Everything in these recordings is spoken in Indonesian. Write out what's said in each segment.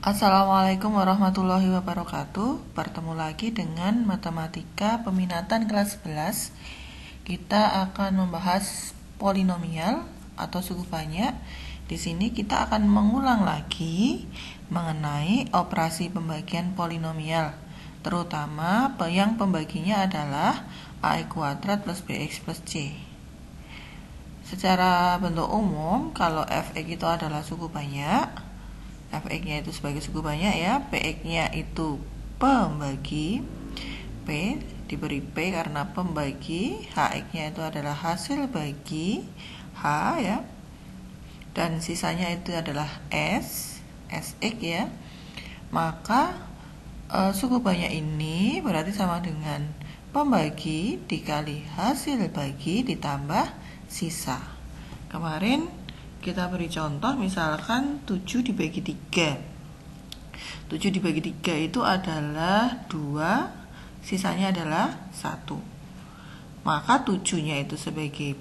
Assalamualaikum warahmatullahi wabarakatuh. Bertemu lagi dengan matematika peminatan kelas 11. Kita akan membahas polinomial atau suku banyak. Di sini kita akan mengulang lagi mengenai operasi pembagian polinomial, terutama yang pembaginya adalah a kuadrat plus bx plus c. Secara bentuk umum, kalau fx itu adalah suku banyak, fx-nya itu sebagai suku banyak ya, px-nya itu pembagi, p diberi p karena pembagi, hx-nya itu adalah hasil bagi h ya, dan sisanya itu adalah sx ya. Maka suku banyak ini berarti sama dengan pembagi dikali hasil bagi ditambah sisa. Kemarin kita beri contoh, misalkan 7 dibagi 3. 7 dibagi 3 itu adalah 2, sisanya adalah 1. Maka 7-nya itu sebagai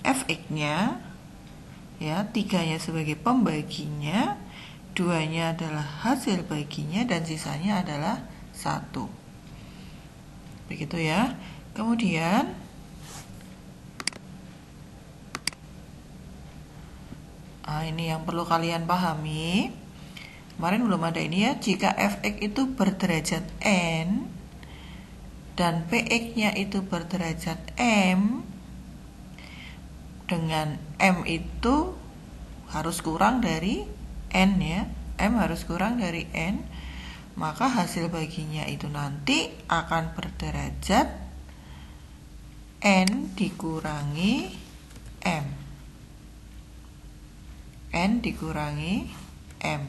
fx-nya, ya, 3-nya sebagai pembaginya, 2-nya adalah hasil baginya, dan sisanya adalah 1. Begitu ya. Kemudian ini yang perlu kalian pahami. Kemarin belum ada ini ya. Jika fx itu berderajat n dan px-nya itu berderajat m, dengan m itu harus kurang dari n ya. M harus kurang dari n, maka hasil baginya itu nanti akan berderajat n dikurangi m. N dikurangi M.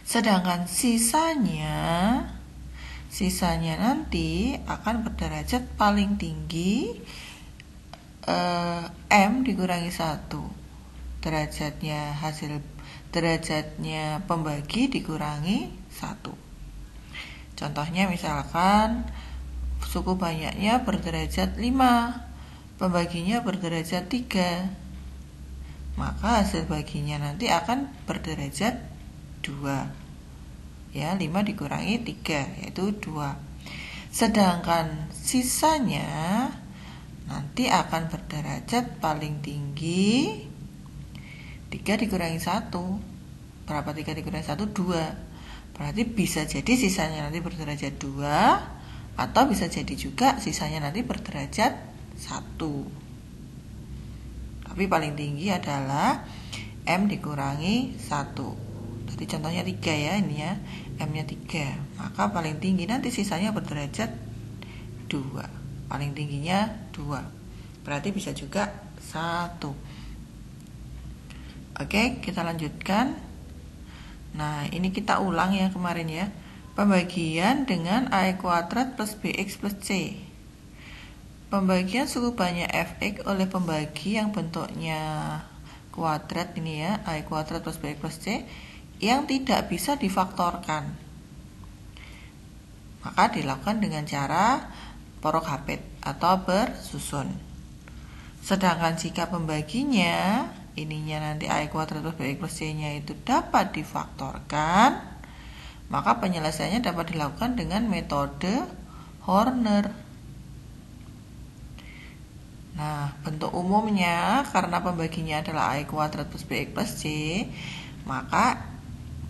Sedangkan sisanya nanti akan berderajat paling tinggi M dikurangi 1. Derajatnya pembagi dikurangi 1. Contohnya misalkan suku banyaknya berderajat 5, pembaginya berderajat 3. Maka hasil baginya nanti akan berderajat 2. Ya, 5 dikurangi 3 yaitu 2. Sedangkan sisanya nanti akan berderajat paling tinggi 3 dikurangi 1. Berapa 3 dikurangi 1? 2. Berarti bisa jadi sisanya nanti berderajat 2, atau bisa jadi juga sisanya nanti berderajat 1. Tapi paling tinggi adalah M dikurangi 1. Tadi contohnya 3 ya, ini ya, M-nya 3. Maka paling tinggi nanti sisanya berderajat 2. Paling tingginya 2. Berarti bisa juga 1. Oke, kita lanjutkan. Nah, ini kita ulang ya kemarin ya. Pembagian dengan a kuadrat plus bx plus c. Pembagian suku banyak fx oleh pembagi yang bentuknya kuadrat ini ya, a kuadrat plus bx plus c, yang tidak bisa difaktorkan. Maka dilakukan dengan cara porok hapit atau bersusun. Sedangkan jika pembaginya, ininya nanti a kuadrat plus bx plus c-nya itu dapat difaktorkan, maka penyelesaiannya dapat dilakukan dengan metode Horner. Nah, bentuk umumnya karena pembaginya adalah a kuadrat plus bx plus c, maka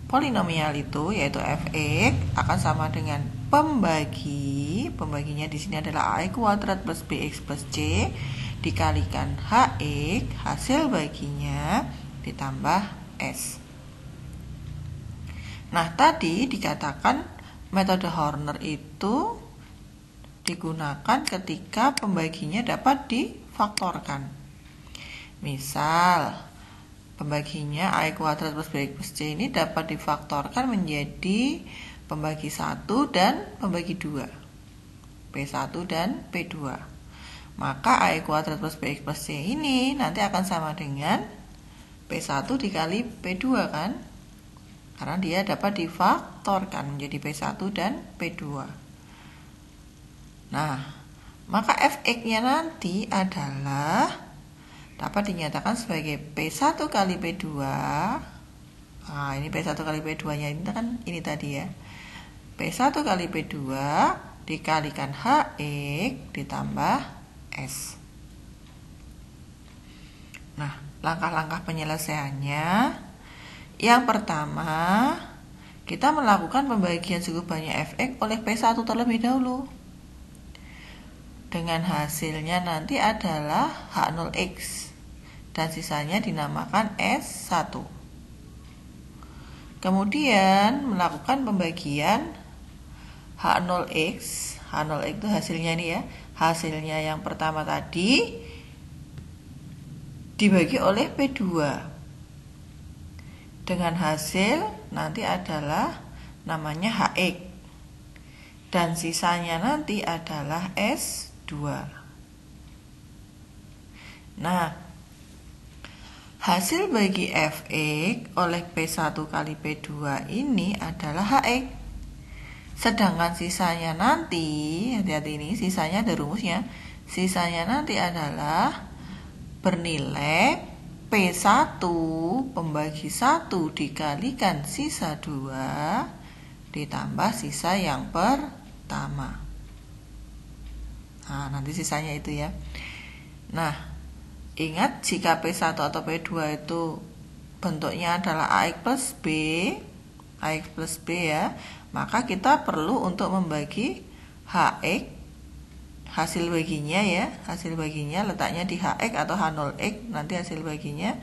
polinomial itu yaitu fx akan sama dengan pembaginya di sini adalah a kuadrat plus bx plus c dikalikan hx, hasil baginya ditambah s. Nah, tadi dikatakan metode Horner itu digunakan ketika pembaginya dapat difaktorkan. Misal, pembaginya a kuadrat plus bx plus c ini dapat difaktorkan menjadi pembagi 1 dan pembagi 2, P1 dan P2. Maka a kuadrat plus bx plus c ini nanti akan sama dengan P1 dikali P2 kan? Karena dia dapat difaktorkan menjadi P1 dan P2. Nah, maka fx-nya nanti adalah dapat dinyatakan sebagai P1 kali P2 Nah, ini P1 kali P2-nya ini kan ini tadi ya. P1 kali P2 dikalikan HX ditambah S. Nah, langkah-langkah penyelesaiannya. Yang pertama, kita melakukan pembagian suku banyak Fx oleh P1 terlebih dahulu. Dengan hasilnya nanti adalah H0X. Dan sisanya dinamakan S1. Kemudian melakukan pembagian H0X. H0X itu hasilnya nih ya. Hasilnya yang pertama tadi dibagi oleh P2. Dengan hasil nanti adalah namanya HX. Dan sisanya nanti adalah S2. Nah, hasil bagi Fx oleh P1 kali P2 ini adalah HX. Sedangkan sisanya nanti, hati-hati ini, sisanya ada rumusnya. Sisanya nanti adalah bernilai P1 pembagi 1 dikalikan sisa 2 ditambah sisa yang pertama. Nah, nanti sisanya itu ya. Nah, ingat jika P1 atau P2 itu bentuknya adalah AX plus B, AX plus B ya, maka kita perlu untuk membagi HX, hasil baginya ya, hasil baginya letaknya di HX atau H0X, nanti hasil baginya.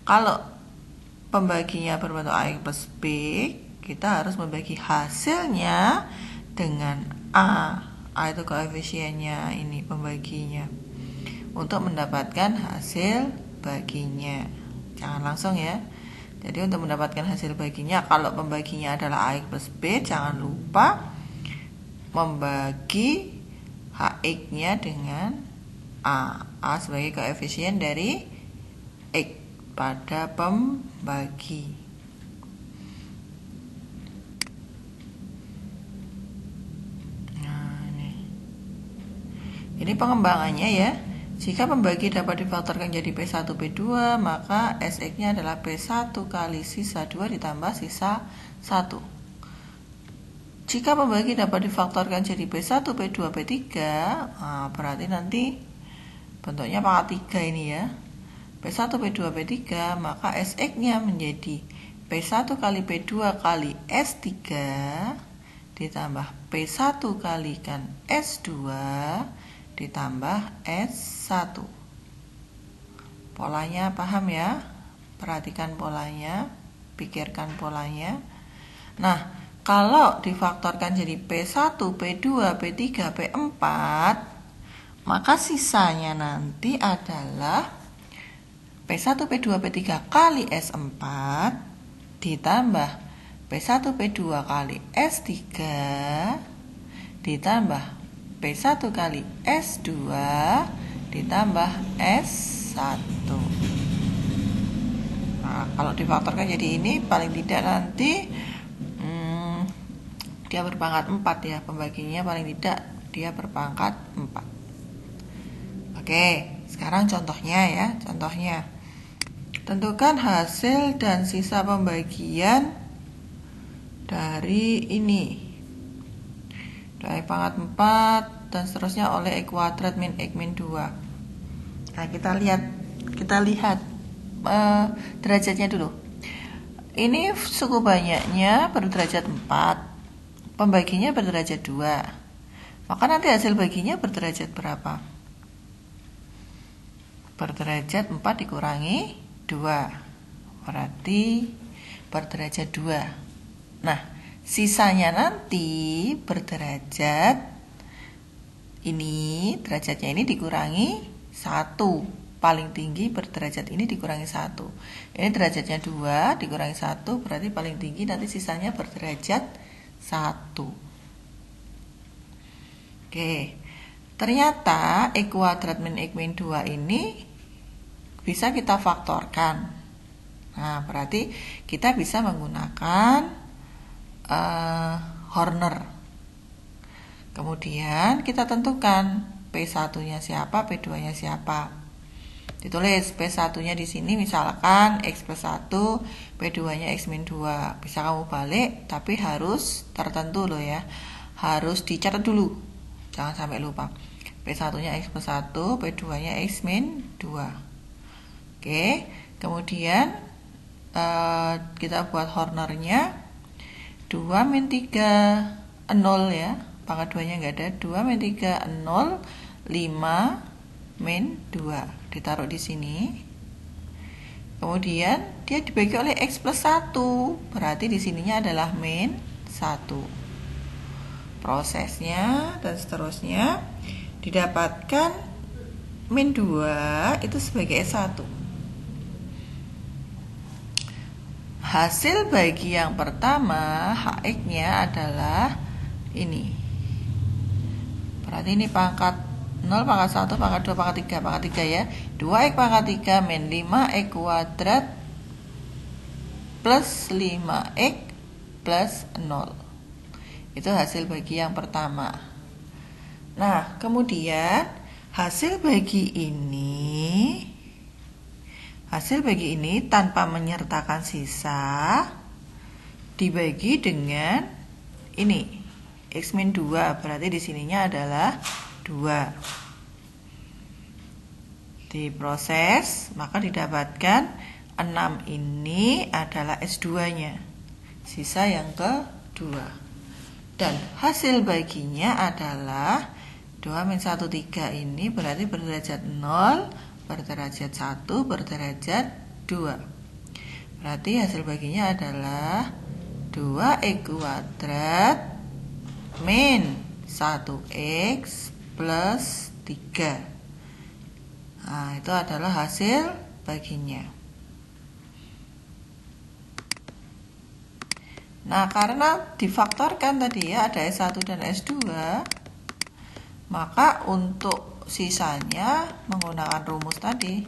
Kalau pembaginya berbentuk AX plus B, kita harus membagi hasilnya dengan A. A itu koefisiennya, ini pembaginya, untuk mendapatkan hasil baginya. Jangan langsung ya. Jadi untuk mendapatkan hasil baginya, kalau pembaginya adalah AX plus B, jangan lupa membagi HX-nya dengan A. A sebagai koefisien dari X pada pembagi. Nah, ini pengembangannya ya. Jika pembagi dapat difaktorkan jadi P1 P2, maka Sx-nya adalah P1 kali sisa 2 ditambah sisa 1. Jika pembagi dapat difaktorkan jadi P1 P2 P3, nah berarti nanti bentuknya pangkat 3 ini ya. P1 P2 P3, maka Sx-nya menjadi P1 kali P2 kali S3 ditambah P1 kalikan S2 ditambah S1. Polanya paham ya? Perhatikan polanya, pikirkan polanya. Nah, kalau difaktorkan jadi P1, P2, P3, P4, maka sisanya nanti adalah P1, P2, P3 kali S4 ditambah P1, P2 kali S3 ditambah P1 kali S2 ditambah S1. Nah, kalau difaktorkan jadi ini, paling tidak nanti dia berpangkat 4 ya. Pembaginya paling tidak dia berpangkat 4. Oke, sekarang contohnya ya. Contohnya, tentukan hasil dan sisa pembagian dari ini. Dari pangkat 4 dan seterusnya oleh X kuadrat min X min 2. Nah, kita lihat derajatnya dulu. Ini suku banyaknya berderajat 4, pembaginya berderajat 2. Maka nanti hasil baginya berderajat berapa? Berderajat 4 dikurangi 2, berarti berderajat 2. Nah, sisanya nanti berderajat ini, derajatnya ini dikurangi 1. Paling tinggi berderajat ini dikurangi 1. Ini derajatnya 2 dikurangi 1, berarti paling tinggi nanti sisanya berderajat 1. Oke, ternyata X kuadrat min X min 2 ini bisa kita faktorkan. Nah, berarti kita bisa menggunakan Horner. Kemudian kita tentukan P1-nya siapa, P2-nya siapa. Ditulis P1-nya di sini misalkan X plus 1, P2-nya X min 2. Bisa kamu balik, tapi harus tertentu loh ya. Harus dicatat dulu. Jangan sampai lupa. P1-nya X plus 1, P2-nya X min 2. Oke, kemudian kita buat Hornernya 2 min 3, 0 ya. Pangkat 2-nya nggak ada. 2 min 3, 0, 5 min 2. Ditaruh di sini. Kemudian dia dibagi oleh X plus 1. Berarti di sininya adalah min 1. Prosesnya dan seterusnya didapatkan min 2 itu sebagai S1. Hasil bagi yang pertama HX-nya adalah ini. Berarti ini pangkat 0, pangkat 1, pangkat 2, pangkat 3. Pangkat 3 ya. 2X pangkat 3 min 5X kuadrat plus 5X plus 0. Itu hasil bagi yang pertama. Nah, kemudian hasil bagi ini tanpa menyertakan sisa dibagi dengan ini X min 2. Berarti di sininya adalah 2. Diproses, maka didapatkan 6 ini adalah S2-nya. Sisa yang kedua. Dan hasil baginya adalah 2 min 1, 3 ini berarti berderajat 0, berderajat 1, berderajat 2. Berarti hasil baginya adalah 2X kuadrat min 1X plus 3. Nah, itu adalah hasil baginya. Nah, karena difaktorkan tadi ya, ada S1 dan S2, maka untuk sisanya menggunakan rumus tadi,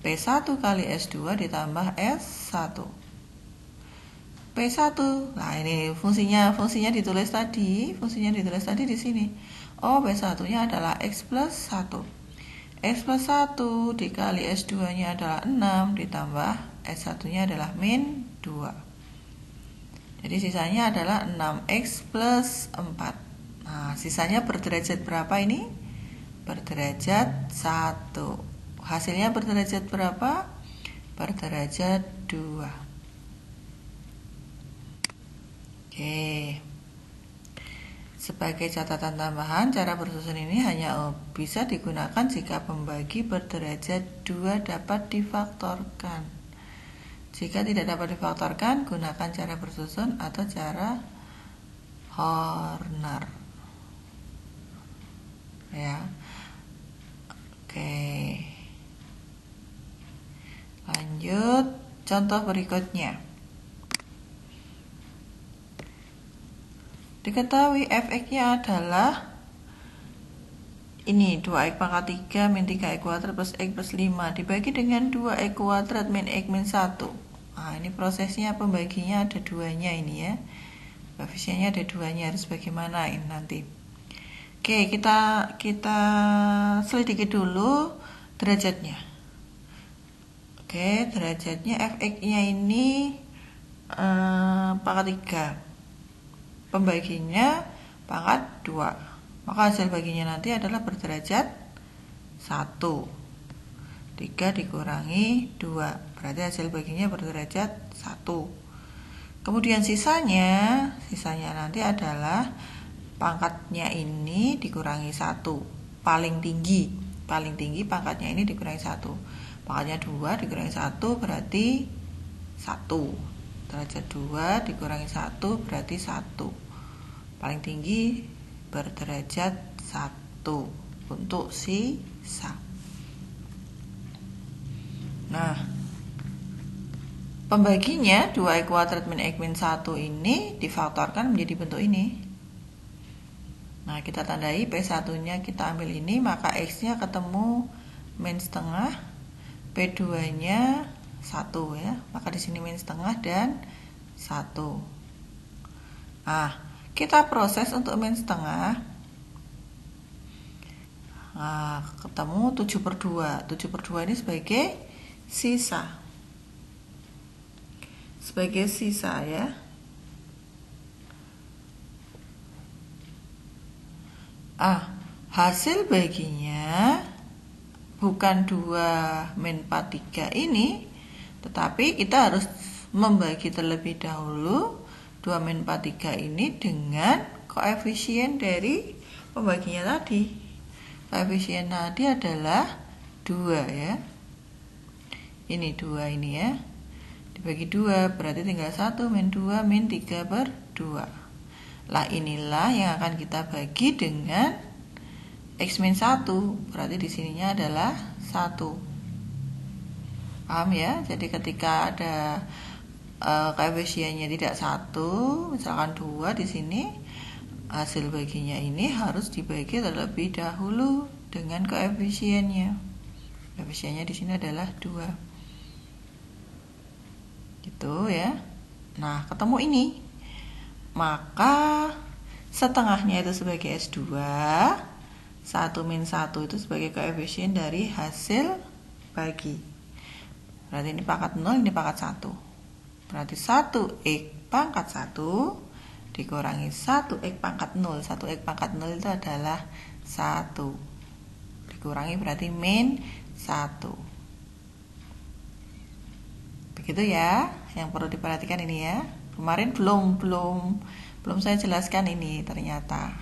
P1 kali S2 ditambah S1. P1, nah ini fungsinya ditulis tadi, di sini. Oh, P1-nya adalah X plus 1. X plus 1 dikali S2-nya adalah 6, ditambah S1-nya adalah min 2. Jadi sisanya adalah 6X plus 4. Nah, sisanya berderajat berapa ini? Berderajat 1. Hasilnya berderajat berapa? Berderajat 2. Oke. Sebagai catatan tambahan, cara bersusun ini hanya bisa digunakan jika pembagi berderajat 2 dapat difaktorkan. Jika tidak dapat difaktorkan, gunakan cara bersusun atau cara Horner. Ya. Oke. Lanjut contoh berikutnya. Diketahui fx-nya adalah ini 2x pangkat 3 min 3x kuadrat plus x plus 5 dibagi dengan 2x kuadrat min x min 1. Nah, ini prosesnya pembaginya ada 2-nya ini ya. Koefisiennya ada 2-nya, harus bagaimana ini nanti. Oke, kita selidiki dulu derajatnya. Oke, derajatnya fx-nya ini pangkat 3. Pembaginya pangkat 2. Maka hasil baginya nanti adalah berderajat 1. 3 dikurangi 2. Berarti hasil baginya berderajat 1. Kemudian sisanya nanti adalah pangkatnya ini dikurangi 1. Paling tinggi pangkatnya ini dikurangi 1. Pangkatnya 2 dikurangi 1 berarti 1. Derajat 2 dikurangi 1 berarti 1. Paling tinggi berderajat 1 untuk sisa. Nah, pembaginya 2x kuadrat min x min 1 ini difaktorkan menjadi bentuk ini. Nah, kita tandai P1-nya kita ambil ini, maka X-nya ketemu min setengah, P2-nya 1 ya. Maka di sini min setengah dan 1. Nah, kita proses untuk min setengah. Nah, ketemu 7/2. 7/2 ini sebagai sisa. Sebagai sisa ya. Hasil baginya bukan 2-4/3 ini, tetapi kita harus membagi terlebih dahulu 2-4/3 ini dengan koefisien dari pembaginya tadi. Koefisien tadi adalah 2 ya. Ini 2 ini ya. Dibagi 2 berarti tinggal 1 min 2 min 3/2. Lah inilah yang akan kita bagi dengan X min 1. Berarti di sininya adalah 1. Paham ya? Jadi ketika ada koefisiennya tidak 1, misalkan 2 di sini, hasil baginya ini harus dibagi terlebih dahulu dengan koefisiennya. Koefisiennya di sini adalah 2. Gitu ya. Nah, ketemu ini. Maka setengahnya itu sebagai S2, 1 min 1 itu sebagai koefisien dari hasil bagi. Berarti ini pangkat 0, ini pangkat 1. Berarti 1x pangkat 1 dikurangi 1x pangkat 0. 1x pangkat 0 itu adalah 1. Dikurangi berarti min 1. Begitu ya, yang perlu diperhatikan ini ya. Kemarin belum saya jelaskan ini ternyata.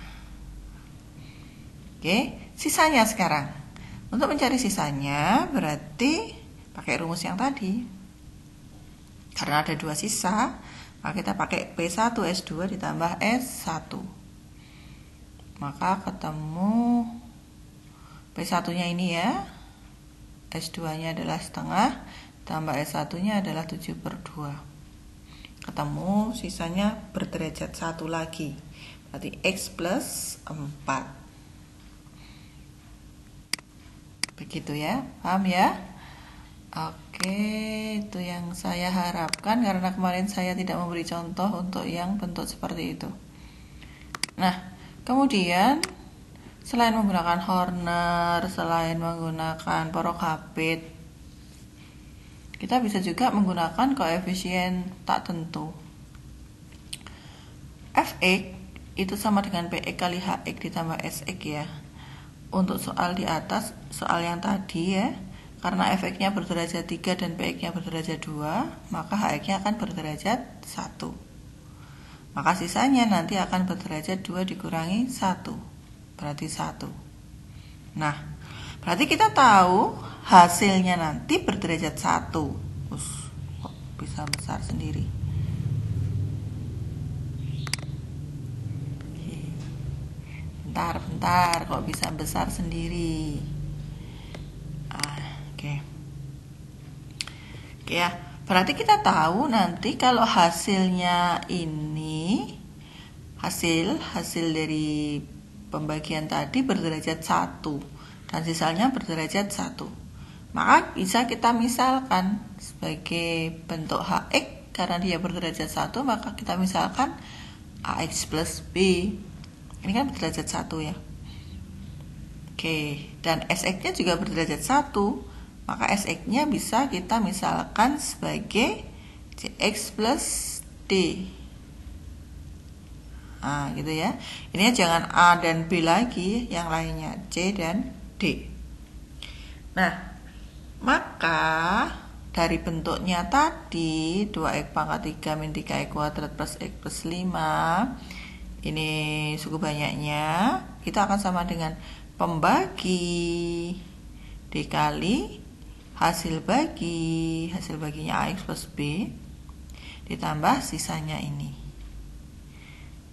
Oke, sisanya sekarang. Untuk mencari sisanya berarti pakai rumus yang tadi. Karena ada 2 sisa, maka kita pakai P1 S2 ditambah S1. Maka ketemu P1-nya ini ya. S2-nya adalah setengah, tambah S1-nya adalah 7/2. Ketemu sisanya berderajat 1 lagi. Berarti X plus 4. Begitu ya, paham ya? Oke, itu yang saya harapkan karena kemarin saya tidak memberi contoh untuk yang bentuk seperti itu. Nah, kemudian selain menggunakan Horner, selain menggunakan Porokhabit, kita bisa juga menggunakan koefisien tak tentu. Fx itu sama dengan Px kali Hx ditambah Sx ya. Untuk soal di atas, soal yang tadi ya, karena Fx-nya berderajat 3 dan Px-nya berderajat 2, maka Hx-nya akan berderajat 1. Maka sisanya nanti akan berderajat 2 dikurangi 1. Berarti 1. Nah, berarti kita tahu hasilnya nanti berderajat 1. Kok bisa besar sendiri? Bentar, kok bisa besar sendiri? Oke ya, berarti kita tahu nanti kalau hasilnya ini, hasil dari pembagian tadi berderajat 1 dan sisanya berderajat 1. Maka bisa kita misalkan sebagai bentuk Hx, karena dia berderajat 1, maka kita misalkan Ax plus B. Ini kan berderajat 1 ya. Oke, dan Sx-nya juga berderajat 1, maka Sx-nya bisa kita misalkan sebagai Cx plus D. Nah, gitu ya. Ini jangan A dan B lagi, yang lainnya C dan D. Nah, maka dari bentuknya tadi 2x pangkat 3 min 3x kuadrat plus x plus 5, ini suku banyaknya, kita akan sama dengan pembagi dikali hasil baginya Ax plus B ditambah sisanya ini.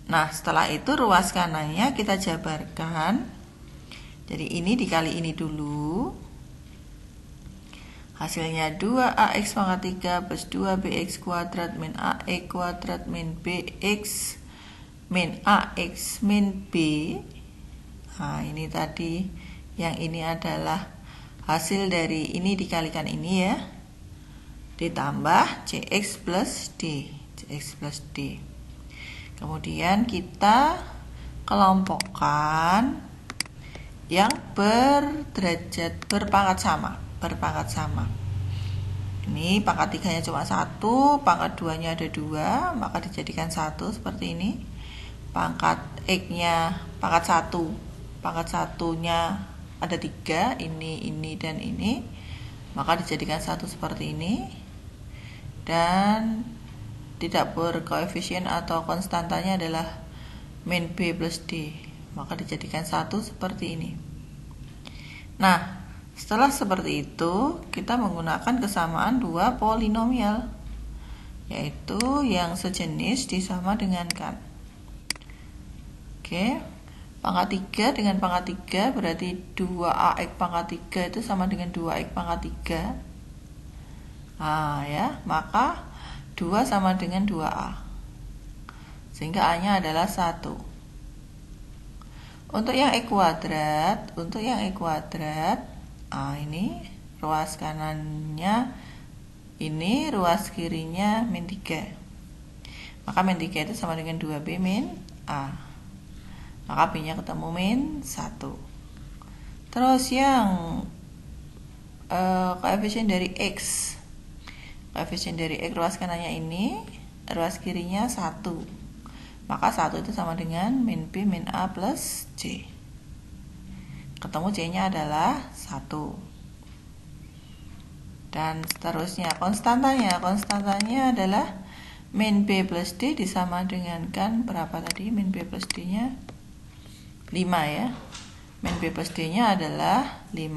Nah, setelah itu ruas kanannya kita jabarkan. Jadi ini dikali ini dulu. Hasilnya 2ax pangkat 3 plus 2bx kuadrat min ax kuadrat min bx min ax min b. Nah, ini tadi yang ini adalah hasil dari ini dikalikan ini ya, ditambah Cx plus D. Kemudian kita kelompokkan yang berpangkat sama. Ini pangkat 3-nya cuma 1, pangkat 2-nya ada 2, maka dijadikan 1 seperti ini. Pangkat X-nya pangkat 1-nya ada 3, ini dan ini, maka dijadikan 1 seperti ini. Dan tidak berkoefisien atau konstantanya adalah min B plus D, maka dijadikan 1 seperti ini. Nah, setelah seperti itu, kita menggunakan kesamaan dua polinomial, yaitu yang sejenis disama dengankan. Oke, pangkat 3 dengan pangkat 3 berarti 2ax pangkat 3 itu sama dengan 2x pangkat 3. Nah ya, maka 2 sama dengan 2a, sehingga a-nya adalah 1. Untuk yang x kuadrat, ini ruas kanannya ini, ruas kirinya min 3. Maka min 3 itu sama dengan 2b min a. Maka b-nya ketemu min 1. Terus yang koefisien dari x. Koefisien dari x ruas kanannya ini, ruas kirinya 1. Maka 1 itu sama dengan min b min a plus c. Ketemu c-nya adalah 1. Dan seterusnya konstantanya adalah min b plus d disama dengankan berapa tadi? Min b plus d-nya 5 ya. Min b plus d-nya adalah 5.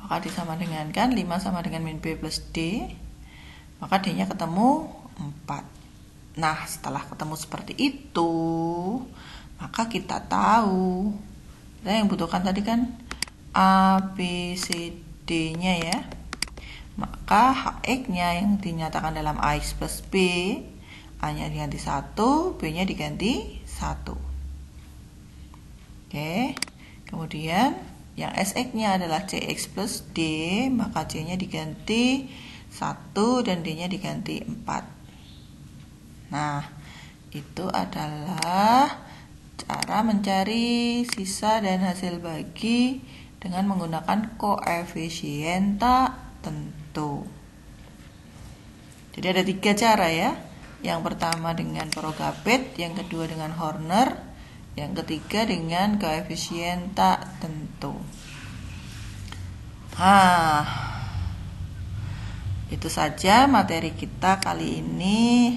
Maka disama dengankan 5 sama dengan min b plus d, maka d-nya ketemu 4. Nah, setelah ketemu seperti itu, maka kita tahu kita yang butuhkan tadi kan A, B, C, D-nya ya. Maka Hx-nya yang dinyatakan dalam Ax plus B, A-nya diganti 1, B-nya diganti 1. Oke, kemudian yang Sx-nya adalah Cx plus D, maka C-nya diganti 1 dan D-nya diganti 4. Nah, itu adalah cara mencari sisa dan hasil bagi dengan menggunakan koefisien tak tentu. Jadi ada 3 cara ya. Yang pertama dengan Prokapit, yang kedua dengan Horner, yang ketiga dengan koefisien tak tentu. Itu saja materi kita kali ini.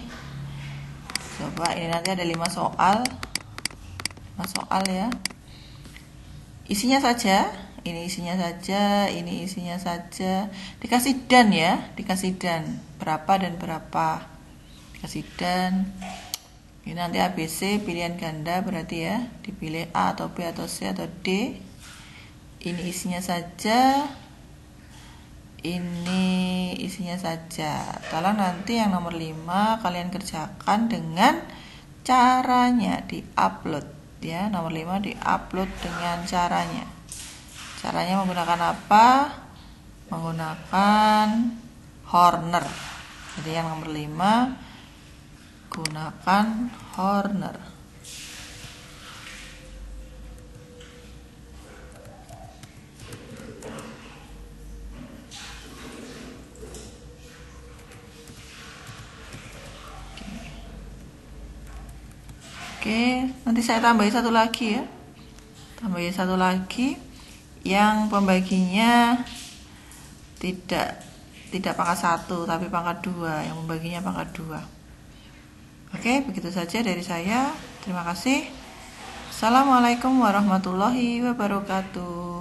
Coba ini nanti ada 5 soal ya. Isinya saja, ini isinya saja, ini isinya saja. Dikasih dan ya, dikasih dan berapa dan berapa. Dikasih dan. Ini nanti ABC pilihan ganda berarti ya, dipilih A atau B atau C atau D. Ini isinya saja. Ini isinya saja. Tolong nanti yang nomor 5 kalian kerjakan dengan caranya di-upload ya. Nomor 5 di-upload dengan caranya. Caranya menggunakan apa? Menggunakan Horner. Jadi yang nomor 5 gunakan Horner. Oke, nanti saya tambahin satu lagi ya. Tambahin satu lagi yang pembaginya tidak pangkat 1 tapi pangkat 2, yang membaginya pangkat 2. Oke, begitu saja dari saya. Terima kasih. Assalamualaikum warahmatullahi wabarakatuh.